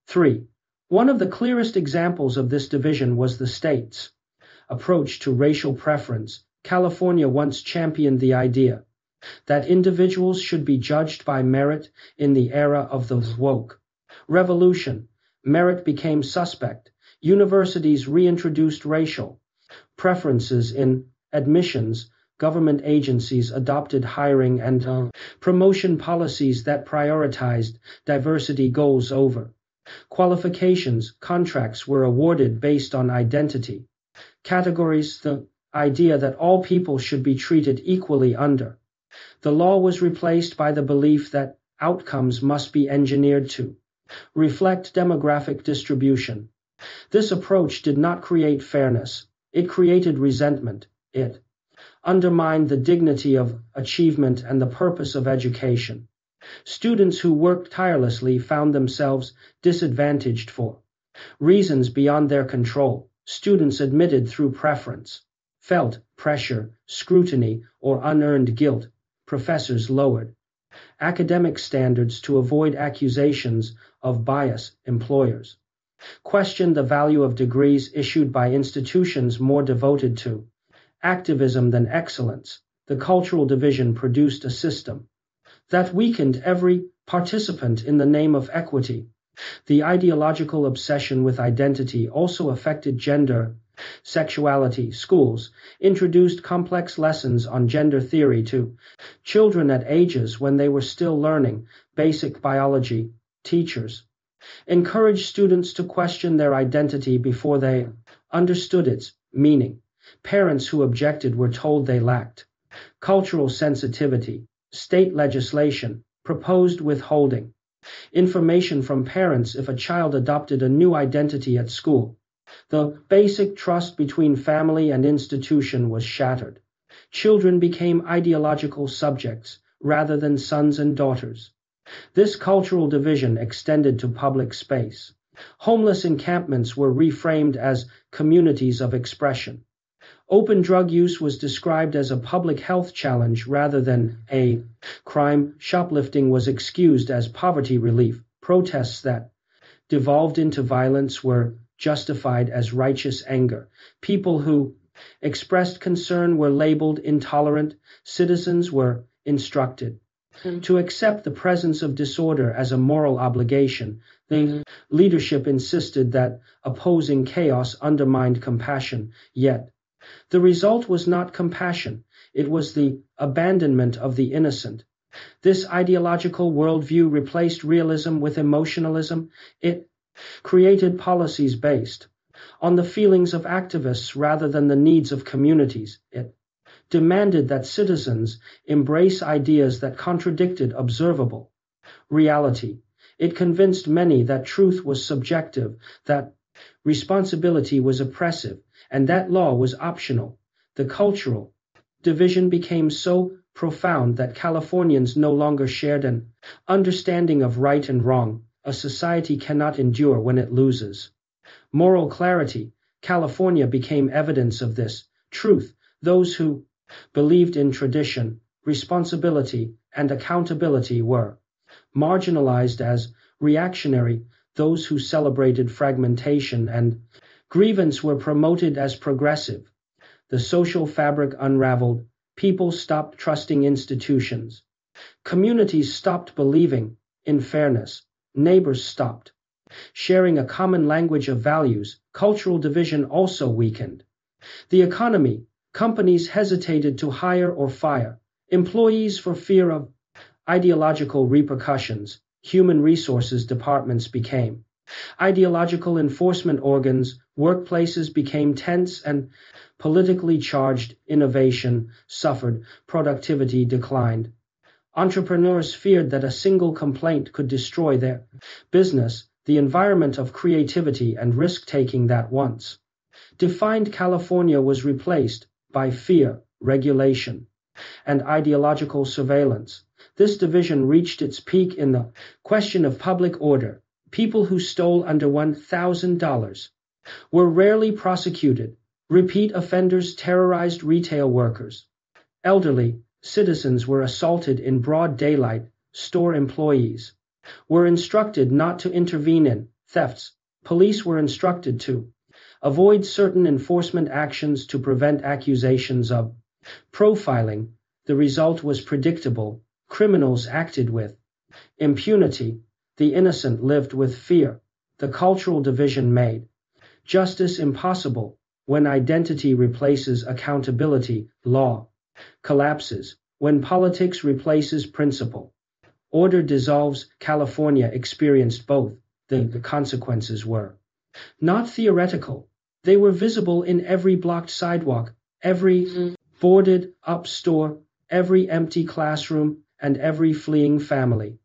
3. One of the clearest examples of this division was the state's approach to racial preference. California once championed the idea that individuals should be judged by merit. In the era of the woke revolution, merit became suspect. Universities reintroduced racial preferences in admissions. Government agencies adopted hiring and promotion policies that prioritized diversity goals over qualifications. Contracts were awarded based on identity categories. The idea that all people should be treated equally under the law was replaced by the belief that outcomes must be engineered to reflect demographic distribution. This approach did not create fairness, it created resentment. It undermined the dignity of achievement and the purpose of education. Students who worked tirelessly found themselves disadvantaged for reasons beyond their control. Students admitted through preference felt pressure, scrutiny, or unearned guilt. Professors lowered academic standards to avoid accusations of bias. Employers questioned the value of degrees issued by institutions more devoted to activism than excellence. The cultural division produced a system that weakened every participant in the name of equity. The ideological obsession with identity also affected gender, sexuality. Schools introduced complex lessons on gender theory to children at ages when they were still learning basic biology. Teachers encouraged students to question their identity before they understood its meaning. Parents who objected were told they lacked cultural sensitivity. State legislation proposed withholding information from parents if a child adopted a new identity at school. The basic trust between family and institution was shattered. Children became ideological subjects rather than sons and daughters. This cultural division extended to public space. Homeless encampments were reframed as communities of expression. Open drug use was described as a public health challenge rather than a crime. Shoplifting was excused as poverty relief. Protests that devolved into violence were justified as righteous anger. People who expressed concern were labeled intolerant. Citizens were instructed to accept the presence of disorder as a moral obligation. The leadership insisted that opposing chaos undermined compassion, yet the result was not compassion, it was the abandonment of the innocent. This ideological worldview replaced realism with emotionalism. It created policies based on the feelings of activists rather than the needs of communities. It demanded that citizens embrace ideas that contradicted observable reality. It convinced many that truth was subjective, that responsibility was oppressive, and that law was optional. The cultural division became so profound that Californians no longer shared an understanding of right and wrong. A society cannot endure when it loses moral clarity. California became evidence of this truth. Those who believed in tradition, responsibility, and accountability were marginalized as reactionary. Those who celebrated fragmentation and grievance were promoted as progressive. The social fabric unraveled. People stopped trusting institutions. Communities stopped believing in fairness. Neighbors stopped sharing a common language of values. Cultural division also weakened the economy. Companies hesitated to hire or fire employees for fear of ideological repercussions. Human resources departments became ideological enforcement organs. Workplaces became tense and politically charged. Innovation suffered. Productivity declined. Entrepreneurs feared that a single complaint could destroy their business. The environment of creativity and risk-taking that once defined California was replaced by fear, regulation, and ideological surveillance. This division reached its peak in the question of public order. People who stole under $1,000 were rarely prosecuted. Repeat offenders terrorized retail workers. Elderly citizens were assaulted in broad daylight. Store employees were instructed not to intervene in thefts, police were instructed to avoid certain enforcement actions to prevent accusations of profiling. The result was predictable. Criminals acted with impunity. The innocent lived with fear. The cultural division made justice impossible. When identity replaces accountability, law collapses. When politics replaces principle, order dissolves. California experienced both. The consequences were not theoretical. They were visible in every blocked sidewalk, every boarded up store, every empty classroom, and every fleeing family.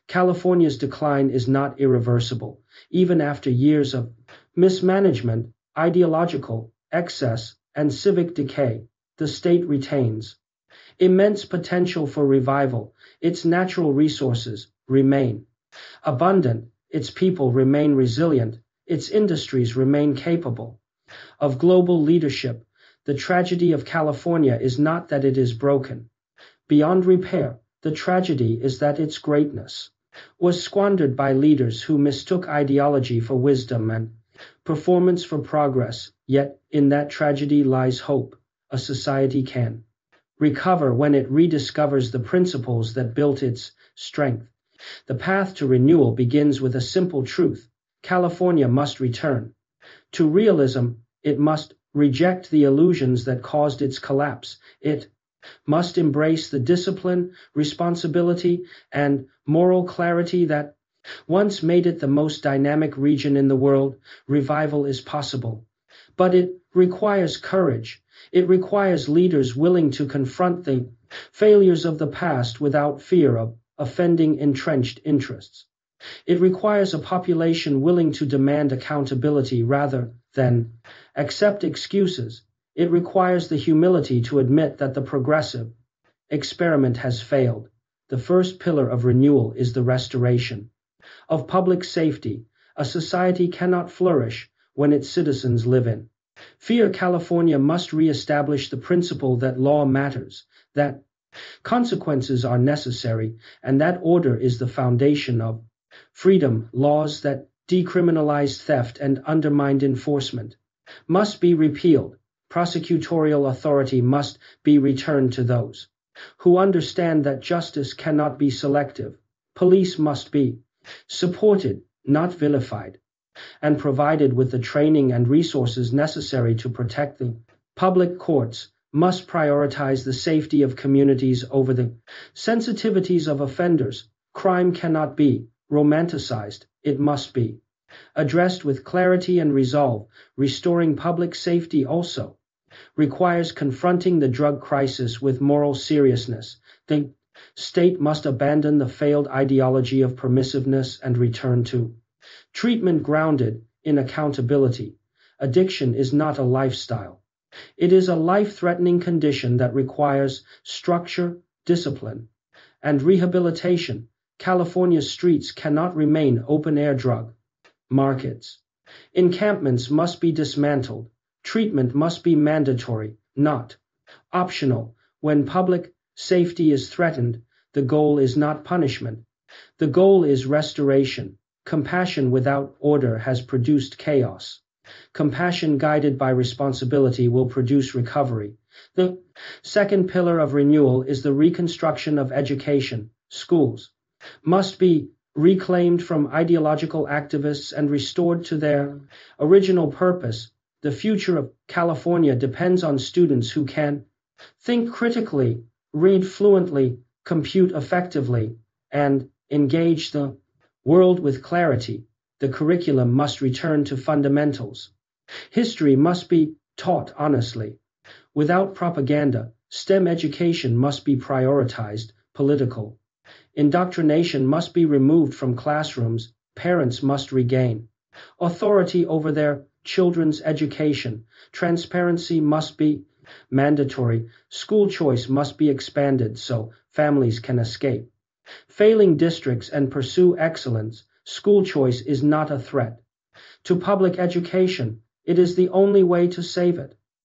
California's decline is not irreversible. Even after years of mismanagement, ideological excess, and civic decay, the state retains immense potential for revival. Its natural resources remain abundant, its people remain resilient, its industries remain capable of global leadership. The tragedy of California is not that it is broken beyond repair. The tragedy is that its greatness was squandered by leaders who mistook ideology for wisdom and performance for progress. Yet, in that tragedy lies hope. A society can recover when it rediscovers the principles that built its strength. The path to renewal begins with a simple truth. California must return to realism. It must reject the illusions that caused its collapse. It must embrace the discipline, responsibility, and moral clarity that once made it the most dynamic region in the world. Revival is possible, but it requires courage. It requires leaders willing to confront the failures of the past without fear of offending entrenched interests. It requires a population willing to demand accountability rather than accept excuses. It requires the humility to admit that the progressive experiment has failed. The first pillar of renewal is the restoration of public safety. A society cannot flourish when its citizens live in fear. California must re-establish the principle that law matters, that consequences are necessary, and that order is the foundation of freedom. Laws that decriminalized theft and undermined enforcement must be repealed. Prosecutorial authority must be returned to those who understand that justice cannot be selective. Police must be supported, not vilified, and provided with the training and resources necessary to protect them. Public courts must prioritize the safety of communities over the sensitivities of offenders. Crime cannot be romanticized. It must be addressed with clarity and resolve. Restoring public safety also requires confronting the drug crisis with moral seriousness. The state must abandon the failed ideology of permissiveness and return to treatment grounded in accountability. Addiction is not a lifestyle. It is a life-threatening condition that requires structure, discipline, and rehabilitation. California's streets cannot remain open-air drug markets. Encampments must be dismantled. Treatment must be mandatory, not optional. When public safety is threatened, the goal is not punishment. The goal is restoration. Compassion without order has produced chaos. Compassion guided by responsibility will produce recovery. The second pillar of renewal is the reconstruction of education. Schools must be reclaimed from ideological activists and restored to their original purpose. The future of California depends on students who can think critically, read fluently, compute effectively, and engage the world with clarity. The curriculum must return to fundamentals. History must be taught honestly. Without propaganda, STEM education must be prioritized. Political indoctrination must be removed from classrooms. Parents must regain authority over their children's education. Transparency must be mandatory. School choice must be expanded so families can escape failing districts and pursue excellence. School choice is not a threat to public education. It is the only way to save it.